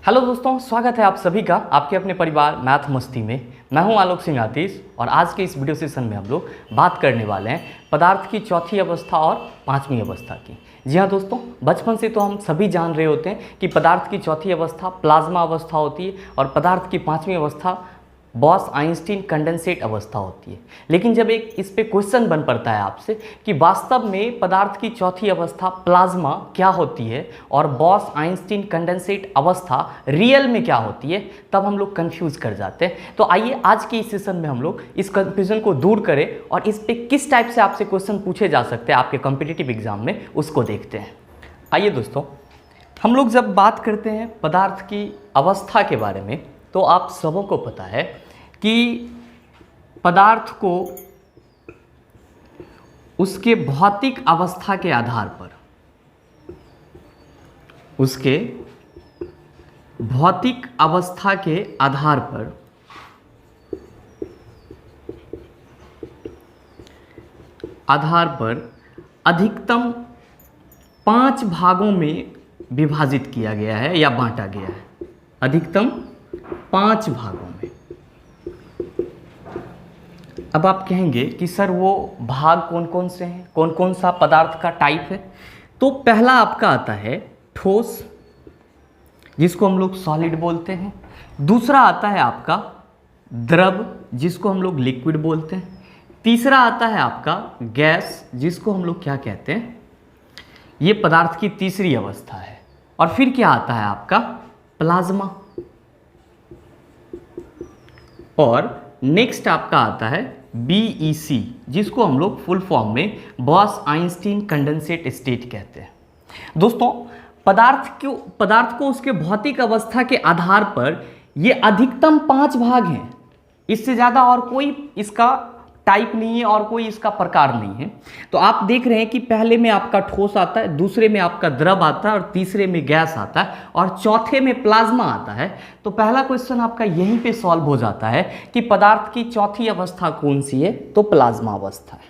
Hello दोस्तों, स्वागत है आप सभी का आपके अपने परिवार मैथ मस्ती में। मैं हूं आलोक सिंह आतिश और आज के इस वीडियो सेशन में हम लोग बात करने वाले हैं पदार्थ की चौथी अवस्था और पांचवी अवस्था की। जी हाँ दोस्तों, बचपन से तो हम सभी जान रहे होते हैं कि पदार्थ की चौथी अवस्था प्लाज्मा अवस्था होती है और पदार्थ की पांचवी अवस्था बॉस आइंस्टीन कंडेंसेट अवस्था होती है। लेकिन जब एक इस पे क्वेश्चन बन पड़ता है आपसे कि वास्तव में पदार्थ की चौथी अवस्था प्लाज्मा क्या होती है और बॉस आइंस्टीन कंडेंसेट अवस्था रियल में क्या होती है, तब हम लोग कंफ्यूज कर जाते हैं। तो आइए आज के इस सेशन में हम लोग इस कंफ्यूजन को दूर करें और इस पे किस टाइप से आपसे क्वेश्चन पूछे जा सकते हैं आपके कॉम्पिटिटिव एग्जाम में, उसको देखते हैं। आइए दोस्तों, हम लोग जब बात करते हैं पदार्थ की अवस्था के बारे में तो आप सबों को पता है कि पदार्थ को उसके भौतिक अवस्था के आधार पर उसके भौतिक अवस्था के आधार पर अधिकतम 5 भागों में विभाजित किया गया है या बांटा गया है। अधिकतम 5 भागों में। अब आप कहेंगे कि सर वो भाग कौन कौन से हैं, कौन कौन सा पदार्थ का टाइप है। तो पहला आपका आता है ठोस, जिसको हम लोग सॉलिड बोलते हैं। दूसरा आता है आपका द्रव, जिसको हम लोग लिक्विड बोलते हैं। तीसरा आता है आपका गैस, जिसको हम लोग क्या कहते हैं, ये पदार्थ की तीसरी अवस्था है। और फिर क्या आता है आपका प्लाज्मा। और नेक्स्ट आपका आता है BEC, जिसको हम लोग फुल फॉर्म में बॉस आइंस्टीन कंडेंसेट स्टेट कहते हैं। दोस्तों, पदार्थ को उसके भौतिक अवस्था के आधार पर ये अधिकतम 5 भाग हैं। इससे ज़्यादा और कोई इसका टाइप नहीं है और कोई इसका प्रकार नहीं है। तो आप देख रहे हैं कि पहले में आपका ठोस आता है, दूसरे में आपका द्रव आता है और तीसरे में गैस आता है और चौथे में प्लाज्मा आता है। तो पहला क्वेश्चन आपका यहीं पे सॉल्व हो जाता है कि पदार्थ की चौथी अवस्था कौन सी है, तो प्लाज्मा अवस्था है।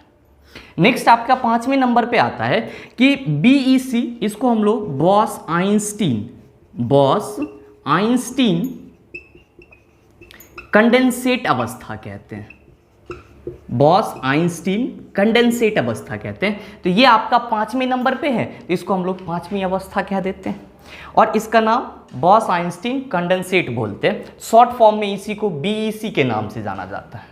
नेक्स्ट आपका 5वें नंबर पे आता है कि BEC, इसको हम लोग बॉस आइंस्टीन कंडेंसेट अवस्था कहते हैं। बॉस आइंस्टीन कंडेंसेट अवस्था कहते हैं। तो ये आपका 5वें नंबर पे है, तो इसको हम लोग 5वीं अवस्था कह देते हैं और इसका नाम बॉस आइंस्टीन कंडेंसेट बोलते हैं। शॉर्ट फॉर्म में इसी को BEC के नाम से जाना जाता है।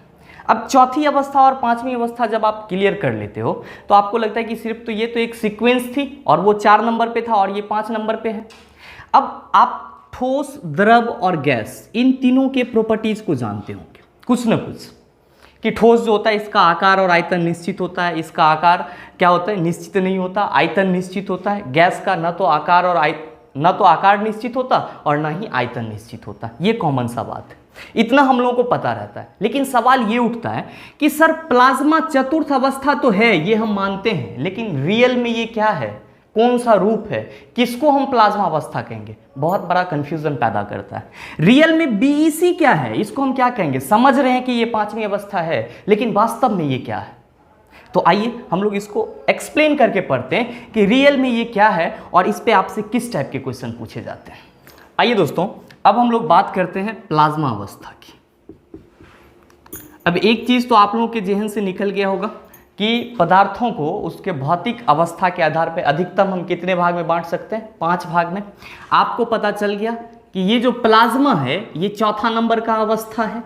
अब चौथी अवस्था और 5वीं अवस्था जब आप क्लियर कर लेते हो तो आपको लगता है कि सिर्फ तो ये तो एक सीक्वेंस थी और वो 4 नंबर पे था और ये 5 नंबर पे है। अब आप ठोस, द्रव और गैस, इन तीनों के प्रॉपर्टीज को जानते होंगे कुछ न कुछ, कि ठोस जो होता है इसका आकार और आयतन निश्चित होता है, इसका आकार क्या होता है, निश्चित नहीं होता, आयतन निश्चित होता है। गैस का न तो आकार निश्चित होता और न ही आयतन निश्चित होता। ये कॉमन सा बात है, इतना हम लोगों को पता रहता है। लेकिन सवाल ये उठता है कि सर प्लाज्मा चतुर्थ अवस्था तो है, ये हम मानते हैं, लेकिन रियल में ये क्या है, कौन सा रूप है, किसको हम प्लाज्मा अवस्था कहेंगे, बहुत बड़ा कंफ्यूजन पैदा करता है। रियल में BEC क्या है, इसको हम क्या कहेंगे। समझ रहे हैं कि ये 5वीं अवस्था है, लेकिन वास्तव में ये क्या है। तो आइए हम लोग इसको एक्सप्लेन करके पढ़ते हैं कि रियल में ये क्या है और इस पे आपसे किस टाइप के क्वेश्चन पूछे जाते हैं। आइए दोस्तों, अब हम लोग बात करते हैं प्लाज्मा अवस्था की। अब एक चीज तो आप लोगों के जहन से निकल गया होगा कि पदार्थों को उसके भौतिक अवस्था के आधार पर अधिकतम हम कितने भाग में बांट सकते हैं, 5 भाग में। आपको पता चल गया कि ये जो प्लाज्मा है ये चौथा नंबर का अवस्था है।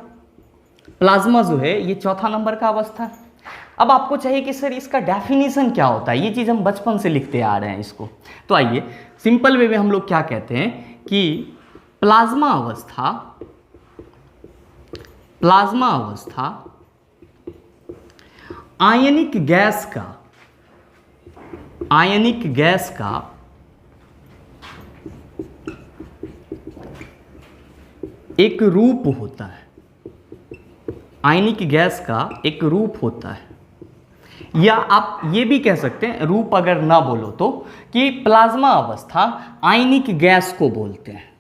प्लाज्मा जो है ये चौथा नंबर का अवस्था है। अब आपको चाहिए कि सर इसका डेफिनेशन क्या होता है, ये चीज़ हम बचपन से लिखते आ रहे हैं इसको। तो आइए सिंपल वे में हम लोग क्या कहते हैं कि प्लाज्मा अवस्था आयनिक गैस का एक रूप होता है। आयनिक गैस का एक रूप होता है, या आप ये भी कह सकते हैं, रूप अगर ना बोलो तो, कि प्लाज्मा अवस्था आयनिक गैस को बोलते हैं।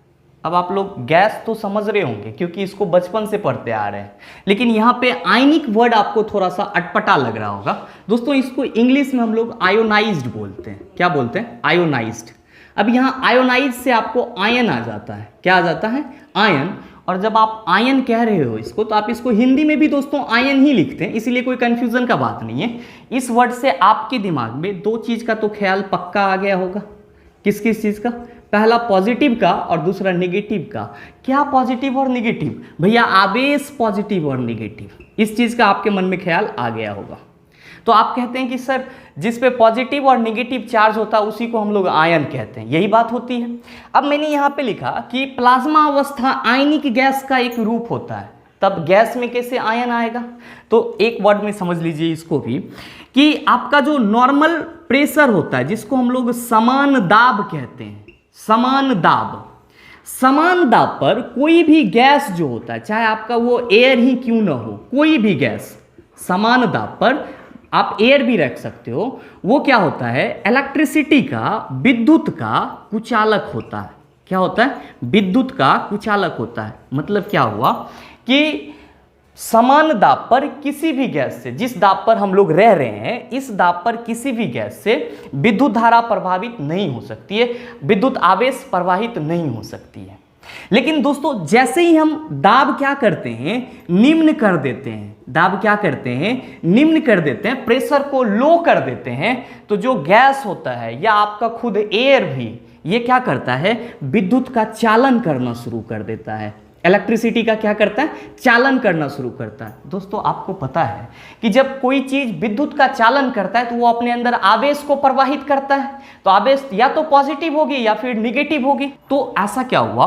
अब आप लोग गैस तो समझ रहे होंगे क्योंकि इसको बचपन से पढ़ते आ रहे हैं, लेकिन यहाँ पे आयनिक वर्ड आपको थोड़ा सा अटपटा लग रहा होगा। दोस्तों इसको इंग्लिश में हम लोग आयोनाइज्ड बोलते हैं। क्या बोलते हैं? आयोनाइज्ड। अब यहाँ आयोनाइज से आपको आयन आ जाता है, क्या आ जाता है? आयन। और जब आप आयन कह रहे हो इसको, तो आप इसको हिंदी में भी दोस्तों आयन ही लिखते हैं, इसीलिए कोई कंफ्यूजन का बात नहीं है। इस वर्ड से आपके दिमाग में दो चीज का तो ख्याल पक्का आ गया होगा। किस किस चीज का? पहला पॉजिटिव का और दूसरा नेगेटिव का। क्या पॉजिटिव और नेगेटिव? भैया आवेश पॉजिटिव और नेगेटिव, इस चीज का आपके मन में ख्याल आ गया होगा। तो आप कहते हैं कि सर जिस पे पॉजिटिव और नेगेटिव चार्ज होता है उसी को हम लोग आयन कहते हैं, यही बात होती है। अब मैंने यहाँ पे लिखा कि प्लाज्मा अवस्था आयनिक गैस का एक रूप होता है, तब गैस में कैसे आयन आएगा? तो एक वर्ड में समझ लीजिए इसको भी, कि आपका जो नॉर्मल प्रेशर होता है जिसको हम लोग समान दाब कहते हैं, समान दाब पर कोई भी गैस जो होता है, चाहे आपका वो एयर ही क्यों ना हो, कोई भी गैस समान दाब पर, आप एयर भी रख सकते हो, वो क्या होता है? इलेक्ट्रिसिटी का, विद्युत का कुचालक होता है। क्या होता है? विद्युत का कुचालक होता है। मतलब क्या हुआ कि समान दाब पर किसी भी गैस से, जिस दाब पर हम लोग रह रहे हैं, इस दाब पर किसी भी गैस से विद्युत धारा प्रभावित नहीं हो सकती है, विद्युत आवेश प्रवाहित नहीं हो सकती है। लेकिन दोस्तों जैसे ही हम दाब क्या करते हैं? निम्न कर देते हैं। दाब क्या करते हैं? निम्न कर देते हैं, प्रेशर को लो कर देते हैं, तो जो गैस होता है या आपका खुद एयर भी, ये क्या करता है? विद्युत का चालन करना शुरू कर देता है। इलेक्ट्रिसिटी का क्या करता है? चालन करना शुरू करता है। दोस्तों आपको पता है कि जब कोई चीज विद्युत का चालन करता है तो वो अपने अंदर आवेश को प्रवाहित करता है, तो आवेश या तो पॉजिटिव होगी या फिर निगेटिव होगी। तो ऐसा क्या हुआ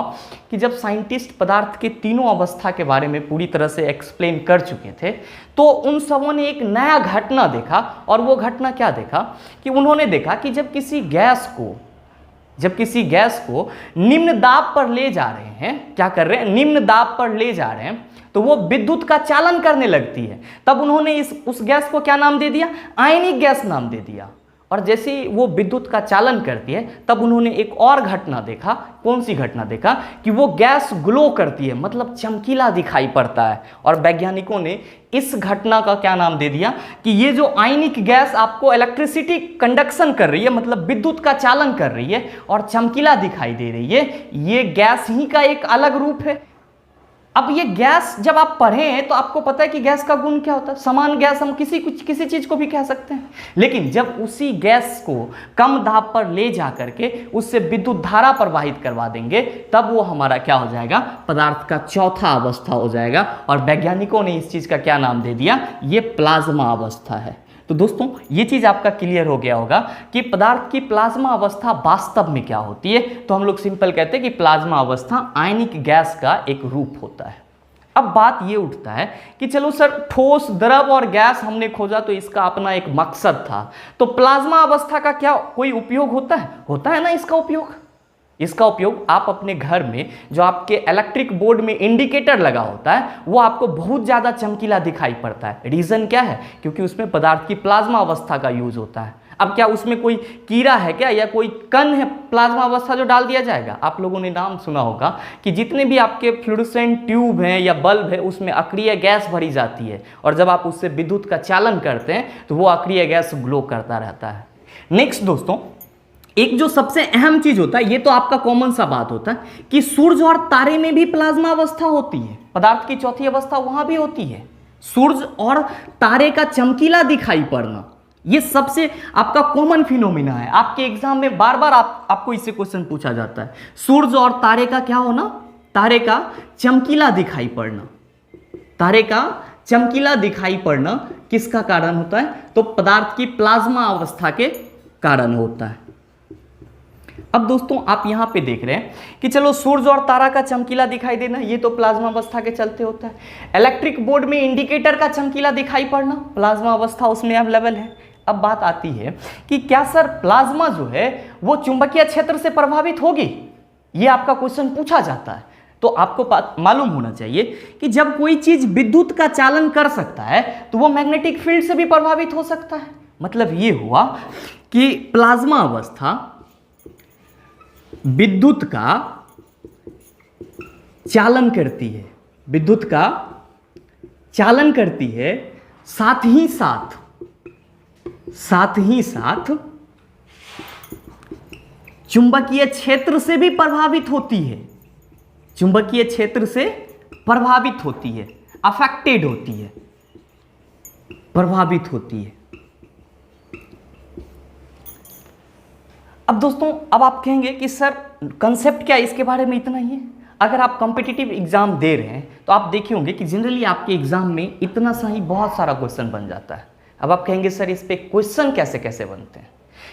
कि जब साइंटिस्ट पदार्थ के तीनों अवस्था के बारे में पूरी तरह से एक्सप्लेन कर चुके थे, तो उन सबों ने एक नया घटना देखा। और वो घटना क्या देखा? कि उन्होंने देखा कि जब किसी गैस को निम्न दाब पर ले जा रहे हैं, क्या कर रहे हैं? निम्न दाब पर ले जा रहे हैं, तो वो विद्युत का चालन करने लगती है। तब उन्होंने उस गैस को क्या नाम दे दिया? आयनिक गैस नाम दे दिया। और जैसे ही वो विद्युत का चालन करती है, तब उन्होंने एक और घटना देखा। कौन सी घटना देखा? कि वो गैस ग्लो करती है, मतलब चमकीला दिखाई पड़ता है। और वैज्ञानिकों ने इस घटना का क्या नाम दे दिया? कि ये जो आयनिक गैस आपको इलेक्ट्रिसिटी कंडक्शन कर रही है, मतलब विद्युत का चालन कर रही है और चमकीला दिखाई दे रही है, ये गैस ही का एक अलग रूप है। अब ये गैस जब आप पढ़ें तो आपको पता है कि गैस का गुण क्या होता है। समान गैस हम किसी चीज को भी कह सकते हैं, लेकिन जब उसी गैस को कम दाब पर ले जा करके उससे विद्युत धारा प्रवाहित करवा देंगे, तब वो हमारा क्या हो जाएगा? पदार्थ का चौथा अवस्था हो जाएगा। और वैज्ञानिकों ने इस चीज का क्या नाम दे दिया? ये प्लाज्मा अवस्था है। तो दोस्तों ये चीज आपका क्लियर हो गया होगा कि पदार्थ की प्लाज्मा अवस्था वास्तव में क्या होती है। तो हम लोग सिंपल कहते हैं कि प्लाज्मा अवस्था आयनिक गैस का एक रूप होता है। अब बात ये उठता है कि चलो सर, ठोस, द्रव और गैस हमने खोजा तो इसका अपना एक मकसद था, तो प्लाज्मा अवस्था का क्या कोई उपयोग होता है? होता है ना इसका उपयोग। इसका उपयोग आप अपने घर में जो आपके इलेक्ट्रिक बोर्ड में इंडिकेटर लगा होता है, वो आपको बहुत ज़्यादा चमकीला दिखाई पड़ता है। रीज़न क्या है? क्योंकि उसमें पदार्थ की प्लाज्मा अवस्था का यूज होता है। अब क्या उसमें कोई कीड़ा है क्या, या कोई कण है प्लाज्मा अवस्था जो डाल दिया जाएगा? आप लोगों ने नाम सुना होगा कि जितने भी आपके फ्लूरोसेंट ट्यूब हैं या बल्ब है, उसमें अक्रिय गैस भरी जाती है, और जब आप उससे विद्युत का चालन करते हैं तो वो अक्रिय गैस ग्लो करता रहता है। नेक्स्ट दोस्तों, एक जो सबसे अहम चीज होता है, ये तो आपका कॉमन सा बात होता है कि सूर्य और तारे में भी प्लाज्मा अवस्था होती है। पदार्थ की चौथी अवस्था वहां भी होती है। सूर्य और तारे का चमकीला दिखाई पड़ना, ये सबसे आपका कॉमन फिनोमिना है। आपके एग्जाम में बार बार आपको इससे क्वेश्चन पूछा जाता है, सूर्य और तारे का क्या होना? तारे का चमकीला दिखाई पड़ना। तारे का चमकीला दिखाई पड़ना किसका कारण होता है? तो पदार्थ की प्लाज्मा अवस्था के कारण होता है। अब दोस्तों आप यहां पे देख रहे हैं कि चलो सूर्य और तारा का चमकीला दिखाई देना, ये तो प्लाज्मा अवस्था के चलते होता है। इलेक्ट्रिक बोर्ड में इंडिकेटर का चमकीला दिखाई पड़ना, प्लाज्मा अवस्था उसमें अवेलेबल है। अब बात आती है कि क्या सर प्लाज्मा जो है वो चुंबकीय क्षेत्र से प्रभावित होगी? ये आपका क्वेश्चन पूछा जाता है। तो आपको मालूम होना चाहिए कि जब कोई चीज विद्युत का चालन कर सकता है तो वो मैग्नेटिक फील्ड से भी प्रभावित हो सकता है। मतलब ये हुआ कि प्लाज्मा अवस्था विद्युत का चालन करती है, विद्युत का चालन करती है, साथ ही साथ चुंबकीय क्षेत्र से भी प्रभावित होती है, चुंबकीय क्षेत्र से प्रभावित होती है, अफेक्टेड होती है, प्रभावित होती है। अब दोस्तों, अब आप कहेंगे कि सर कंसेप्ट क्या है, इसके बारे में इतना ही है। अगर आप कॉम्पिटिटिव एग्जाम दे रहे हैं तो आप देखे होंगे कि जनरली आपके एग्जाम में इतना सा ही बहुत सारा क्वेश्चन बन जाता है। अब आप कहेंगे सर इस पे क्वेश्चन कैसे कैसे बनते हैं,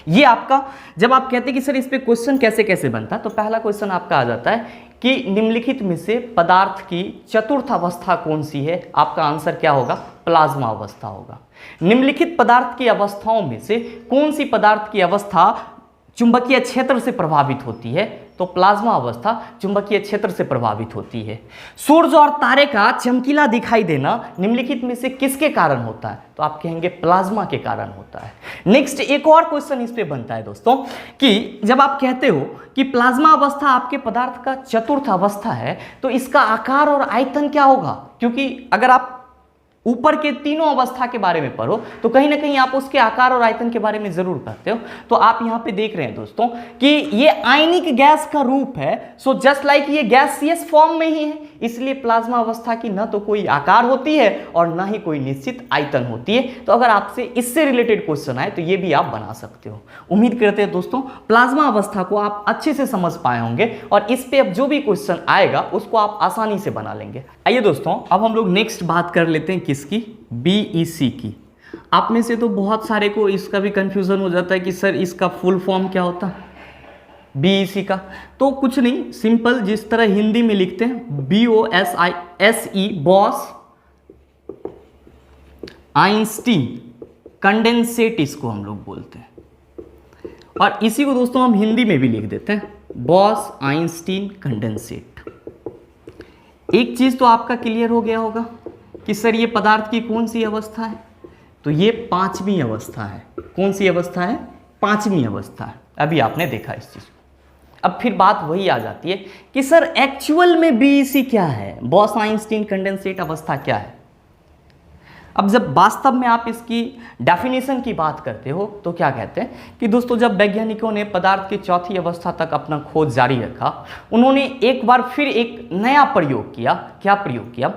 ये आपका, जब आप कहते हैं कि सर इस पे क्वेश्चन कैसे कैसे बनता है, तो पहला क्वेश्चन आपका आ जाता है कि निम्नलिखित में से पदार्थ की चतुर्थ अवस्था कौन सी है। आपका आंसर क्या होगा, प्लाज्मा अवस्था होगा। निम्नलिखित पदार्थ की अवस्थाओं में से कौन सी पदार्थ की अवस्था चुंबकीय क्षेत्र से प्रभावित होती है, तो प्लाज्मा अवस्था चुंबकीय क्षेत्र से प्रभावित होती है। सूर्य और तारे का चमकीला दिखाई देना निम्नलिखित में से किसके कारण होता है, तो आप कहेंगे प्लाज्मा के कारण होता है। नेक्स्ट एक और क्वेश्चन इस पे बनता है दोस्तों कि जब आप कहते हो कि प्लाज्मा अवस्था आपके पदार्थ का चतुर्थ अवस्था है, तो इसका आकार और आयतन क्या होगा, क्योंकि अगर आप ऊपर के तीनों अवस्था के बारे में पढ़ो तो कहीं ना कहीं आप उसके आकार और आयतन के बारे में जरूर पढ़ते हो। तो आप यहां पे देख रहे हैं दोस्तों कि ये आयनिक गैस का रूप है। सो जस्ट लाइक ये गैसियस फॉर्म में ही है, इसलिए प्लाज्मा अवस्था की ना तो कोई आकार होती है और ना ही कोई निश्चित आयतन होती है। तो अगर आपसे इससे रिलेटेड क्वेश्चन आए तो ये भी आप बना सकते हो। उम्मीद करते हैं दोस्तों प्लाज्मा अवस्था को आप अच्छे से समझ पाए होंगे और इस पे अब जो भी क्वेश्चन आएगा उसको आप आसानी से बना लेंगे। आइए दोस्तों, अब हम लोग नेक्स्ट बात कर लेते हैं किसकी, बीईसी की। आप में से तो बहुत सारे को इसका भी कंफ्यूजन हो जाता है कि सर इसका फुल फॉर्म क्या होता है बीईसी का। तो कुछ नहीं, सिंपल जिस तरह हिंदी में लिखते हैं BOSISE, बॉस आइंस्टीन कंडेंसेट, इसको हम लोग बोलते हैं। और इसी को दोस्तों हम हिंदी में भी लिख देते हैं बॉस आइंस्टीन कंडेंसेट। एक चीज तो आपका क्लियर हो गया होगा कि सर ये पदार्थ की कौन सी अवस्था है, तो ये पांचवी अवस्था है। कौन सी अवस्था है, पांचवी अवस्था है। अभी आपने देखा इस चीज को। अब फिर बात वही आ जाती है कि सर एक्चुअल में बीईसी क्या है, बॉस आइंस्टीन कंडेंसेट अवस्था क्या है। अब जब वास्तव में आप इसकी डेफिनेशन की बात करते हो तो क्या कहते हैं कि दोस्तों जब वैज्ञानिकों ने पदार्थ की चौथी अवस्था तक अपना खोज जारी रखा, उन्होंने एक बार फिर एक नया प्रयोग किया। क्या प्रयोग किया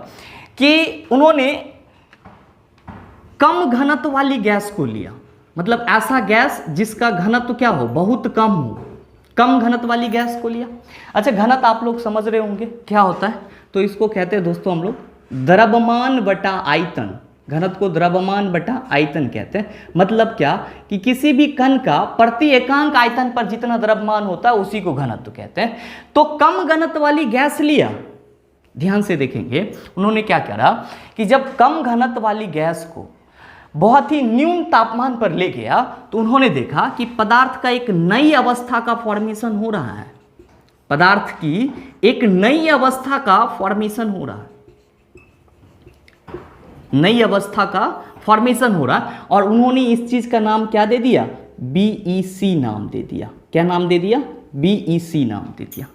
कि उन्होंने कम घनत्व वाली गैस को लिया, मतलब ऐसा गैस जिसका घनत्व क्या हो, बहुत कम हो, कम घनत्व वाली गैस को लिया। अच्छा, घनत्व आप लोग समझ रहे होंगे क्या होता है, तो इसको कहते हैं दोस्तों हम लोग द्रव्यमान बटा आयतन। घनत्व को द्रव्यमान बटा आयतन कहते हैं। मतलब क्या कि किसी भी कण का प्रति एकांक आयतन पर जितना द्रव्यमान होता है उसी को घनत्व कहते हैं। तो कम घनत्व वाली गैस लिया, ध्यान से देखेंगे उन्होंने क्या करा कि जब कम घनत्व वाली गैस को बहुत ही न्यून तापमान पर ले गया तो उन्होंने देखा कि पदार्थ का एक नई अवस्था का फॉर्मेशन हो रहा है। पदार्थ की एक नई अवस्था का फॉर्मेशन हो रहा है, नई अवस्था का फॉर्मेशन हो रहा है। और उन्होंने इस चीज का नाम क्या दे दिया, बीईसी नाम दे दिया। क्या नाम दे दिया, बीईसी नाम दे दिया।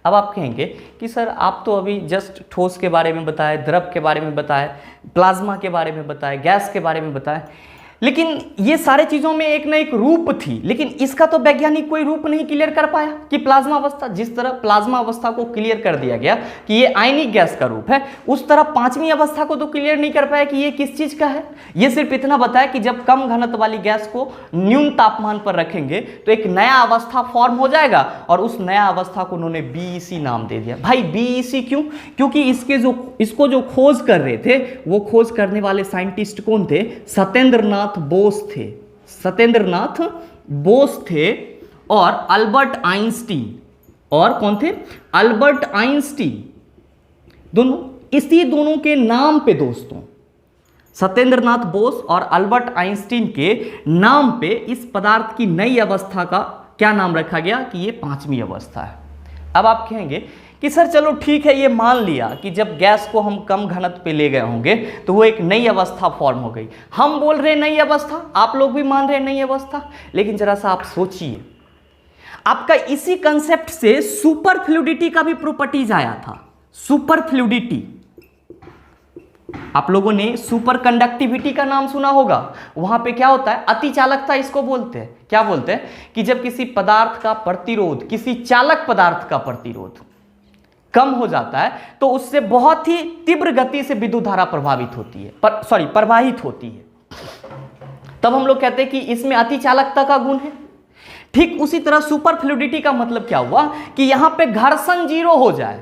अब आप कहेंगे कि सर आप तो अभी जस्ट ठोस के बारे में बताए, द्रव के बारे में बताए, प्लाज्मा के बारे में बताए, गैस के बारे में बताए, लेकिन ये सारे चीज़ों में एक ना एक रूप थी। लेकिन इसका तो वैज्ञानिक कोई रूप नहीं क्लियर कर पाया कि प्लाज्मा अवस्था, जिस तरह प्लाज्मा अवस्था को क्लियर कर दिया गया कि ये आयनिक गैस का रूप है, उस तरह पांचवी अवस्था को तो क्लियर नहीं कर पाया कि ये किस चीज़ का है। ये सिर्फ इतना बताया कि जब कम घनत्व वाली गैस को न्यून तापमान पर रखेंगे तो एक नया अवस्था फॉर्म हो जाएगा, और उस नया अवस्था को उन्होंने बीईसी नाम दे दिया। भाई बीईसी क्यों, क्योंकि इसको जो खोज कर रहे थे, वो खोज करने वाले साइंटिस्ट कौन थे, सत्येंद्रनाथ बोस थे। सत्येंद्रनाथ बोस थे और अल्बर्ट आइंस्टीन, और कौन थे, अल्बर्ट आइंस्टीन। दोनों, इसी दोनों के नाम पे दोस्तों, सत्येंद्रनाथ बोस और अल्बर्ट आइंस्टीन के नाम पे इस पदार्थ की नई अवस्था का क्या नाम रखा गया कि ये पांचवी अवस्था है। अब आप कहेंगे कि सर चलो ठीक है, ये मान लिया कि जब गैस को हम कम घनत्व पे ले गए होंगे तो वो एक नई अवस्था फॉर्म हो गई। हम बोल रहे हैं नई अवस्था, आप लोग भी मान रहे हैं नई अवस्था, लेकिन जरा सा आप सोचिए, आपका इसी कंसेप्ट से सुपर फ्लूइडिटी का भी प्रॉपर्टीज आया था। सुपर फ्लूइडिटी, आप लोगों ने सुपर कंडक्टिविटी का नाम सुना होगा। वहां पे क्या होता है, अति चालकता इसको बोलते हैं। क्या बोलते हैं कि जब किसी पदार्थ का प्रतिरोध, किसी चालक पदार्थ का प्रतिरोध कम हो जाता है तो उससे बहुत ही तीव्र गति से विद्युत धारा प्रभावित होती है, प्रवाहित होती है। तब हम लोग कहते हैं कि इसमें अति चालकता का गुण है। ठीक उसी तरह सुपर फ्लूइडिटी का मतलब क्या हुआ कि यहां पे घर्षण 0 हो जाए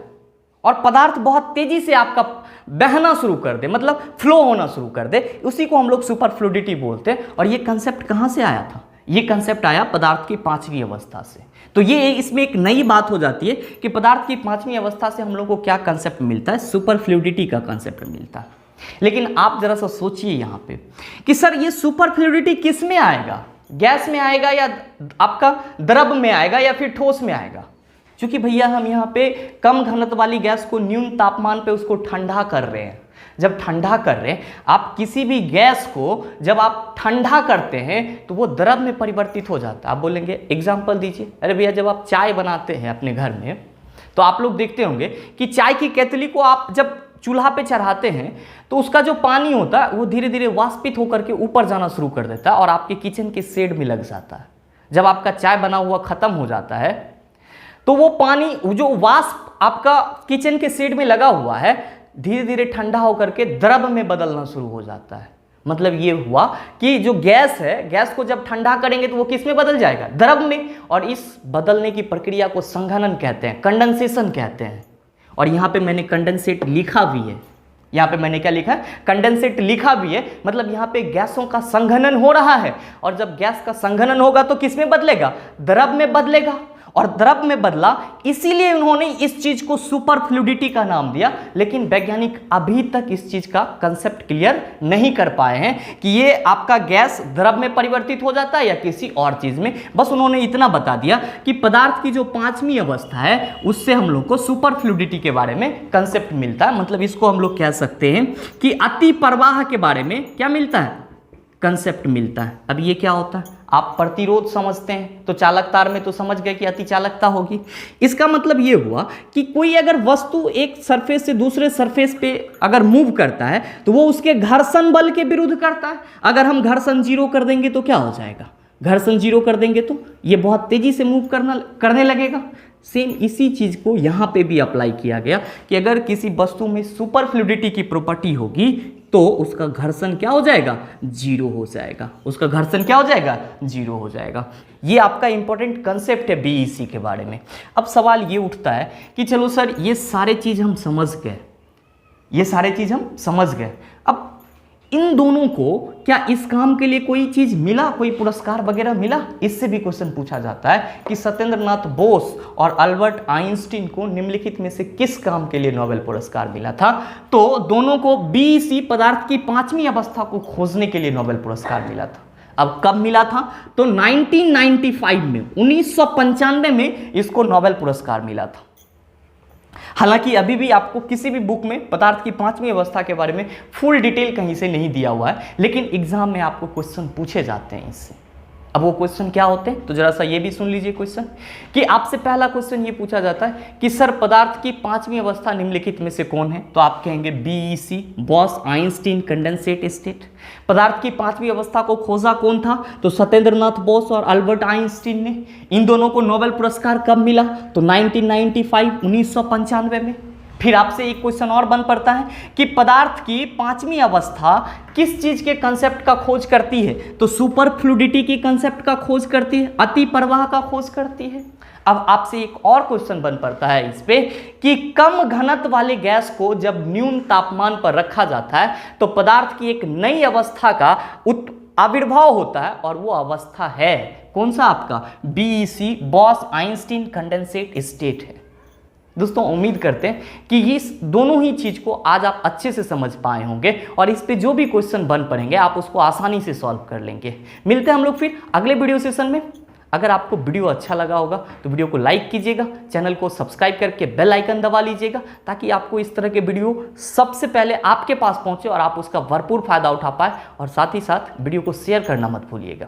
और पदार्थ बहुत तेजी से आपका बहना शुरू कर दे, मतलब फ्लो होना शुरू कर दे, उसी को हम लोग सुपर फ्लूइडिटी बोलते हैं। और ये कंसेप्ट कहां से आया था? ये कंसेप्ट आया पदार्थ की 5वीं अवस्था से। तो ये इसमें एक नई बात हो जाती है कि पदार्थ की 5वीं अवस्था से हम लोग को क्या कंसेप्ट मिलता है, सुपर फ्लूइडिटी का कंसेप्ट मिलता है। लेकिन आप जरा सा सोचिए यहाँ पे कि सर ये सुपर फ्लूइडिटी किस में आएगा, गैस में आएगा या आपका द्रव में आएगा या फिर ठोस में आएगा? क्योंकि भैया हम यहाँ पे कम घनत्व वाली गैस को न्यून तापमान पे उसको ठंडा कर रहे हैं। जब ठंडा कर रहे हैं, आप किसी भी गैस को जब आप ठंडा करते हैं तो वो द्रव में परिवर्तित हो जाता है। आप बोलेंगे एग्जाम्पल दीजिए। अरे भैया जब आप चाय बनाते हैं अपने घर में तो आप लोग देखते होंगे कि चाय की केतली को आप जब चूल्हा पे चढ़ाते हैं तो उसका जो पानी होता है वो धीरे धीरे वाष्पित होकर के ऊपर जाना शुरू कर देता है और आपके किचन के शेड में लग जाता है। जब आपका चाय बना हुआ खत्म हो जाता है तो वो पानी, जो वाष्प आपका किचन के शेड में लगा हुआ है, धीरे धीरे ठंडा होकर के द्रव में बदलना शुरू हो जाता है। मतलब ये हुआ कि जो गैस है, गैस को जब ठंडा करेंगे तो वो किस में बदल जाएगा, द्रव में। और इस बदलने की प्रक्रिया को संघनन कहते हैं, कंडेंसेशन कहते हैं। और यहाँ पे मैंने कंडेंसेट लिखा भी है। यहाँ पे मैंने क्या लिखा है, कंडेंसेट लिखा भी है। मतलब यहाँ पे गैसों का संघनन हो रहा है और जब गैस का संघनन होगा तो किस में बदलेगा, द्रव में बदलेगा। और द्रव में बदला, इसीलिए उन्होंने इस चीज को सुपर फ्लूइडिटी का नाम दिया। लेकिन वैज्ञानिक अभी तक इस चीज का कंसेप्ट क्लियर नहीं कर पाए हैं कि ये आपका गैस द्रव में परिवर्तित हो जाता है या किसी और चीज में। बस उन्होंने इतना बता दिया कि पदार्थ की जो 5वीं अवस्था है उससे हम लोग को सुपर फ्लूइडिटी के बारे में कंसेप्ट मिलता है। मतलब इसको हम लोग कह सकते हैं कि अति प्रवाह के बारे में क्या मिलता है, कंसेप्ट मिलता है। अब ये क्या होता है, आप प्रतिरोध समझते हैं तो चालक तार में तो समझ गए कि अति चालकता होगी। इसका मतलब ये हुआ कि कोई अगर वस्तु एक सरफेस से दूसरे सरफेस पे अगर मूव करता है तो वो उसके घर्षण बल के विरुद्ध करता है। अगर हम घर्षण 0 कर देंगे तो क्या हो जाएगा, घर्षण 0 कर देंगे तो ये बहुत तेजी से मूव करने लगेगा। सेम इसी चीज को यहाँ पे भी अप्लाई किया गया कि अगर किसी वस्तु में सुपर फ्लूइडिटी की प्रॉपर्टी होगी तो उसका घर्षण क्या हो जाएगा, 0 हो जाएगा। उसका घर्षण क्या हो जाएगा, 0 हो जाएगा। ये आपका इंपॉर्टेंट कंसेप्ट है बीईसी के बारे में। अब सवाल ये उठता है कि चलो सर ये सारे चीज हम समझ गए, ये सारे चीज हम समझ गए, अब इन दोनों को क्या इस काम के लिए कोई चीज मिला, कोई पुरस्कार वगैरह मिला? इससे भी क्वेश्चन पूछा जाता है कि सत्येंद्र नाथ बोस और अल्बर्ट आइंस्टीन को निम्नलिखित में से किस काम के लिए नोबेल पुरस्कार मिला था? तो दोनों को बीईसी पदार्थ की 5वीं अवस्था को खोजने के लिए नोबेल पुरस्कार मिला था। अब कब मिला था? तो 1995 में, 1995 में इसको नोबेल पुरस्कार मिला था। हालांकि अभी भी आपको किसी भी बुक में पदार्थ की 5वीं अवस्था के बारे में फुल डिटेल कहीं से नहीं दिया हुआ है, लेकिन एग्जाम में आपको क्वेश्चन पूछे जाते हैं इससे। अब वो क्वेश्चन क्या होते हैं तो जरा सा ये भी सुन लीजिए क्वेश्चन कि आपसे पहला क्वेश्चन ये पूछा जाता है कि सर पदार्थ की 5वीं अवस्था निम्नलिखित में से कौन है? तो आप कहेंगे BEC, boss Einstein condensate state. पदार्थ की 5वीं अवस्था को खोजा कौन था? तो सत्येंद्र नाथ बोस और अल्बर्ट आइंस्टीन ने। इन दोनों को नोबेल पुरस्कार कब मिला? तो 1995, 1995 में। फिर आपसे एक क्वेश्चन और बन पड़ता है कि पदार्थ की 5वीं अवस्था किस चीज के कंसेप्ट का खोज करती है? तो सुपर फ्लूइडिटी की कंसेप्ट का खोज करती है, अति प्रवाह का खोज करती है। अब आपसे एक और क्वेश्चन बन पड़ता है इस पे कि कम घनत्व वाले गैस को जब न्यून तापमान पर रखा जाता है तो पदार्थ की एक नई अवस्था का आविर्भाव होता है और वो अवस्था है कौन सा? आपका BEC, boss Einstein condensate state है। दोस्तों उम्मीद करते हैं कि ये दोनों ही चीज को आज आप अच्छे से समझ पाए होंगे और इस पे जो भी क्वेश्चन बन पड़ेंगे आप उसको आसानी से सॉल्व कर लेंगे। मिलते हैं हम लोग फिर अगले वीडियो सेशन में। अगर आपको वीडियो अच्छा लगा होगा तो वीडियो को लाइक कीजिएगा, चैनल को सब्सक्राइब करके बेल आइकन दबा लीजिएगा ताकि आपको इस तरह के वीडियो सबसे पहले आपके पास पहुंचे और आप उसका भरपूर फायदा उठा पाए। और साथ ही साथ वीडियो को शेयर करना मत भूलिएगा।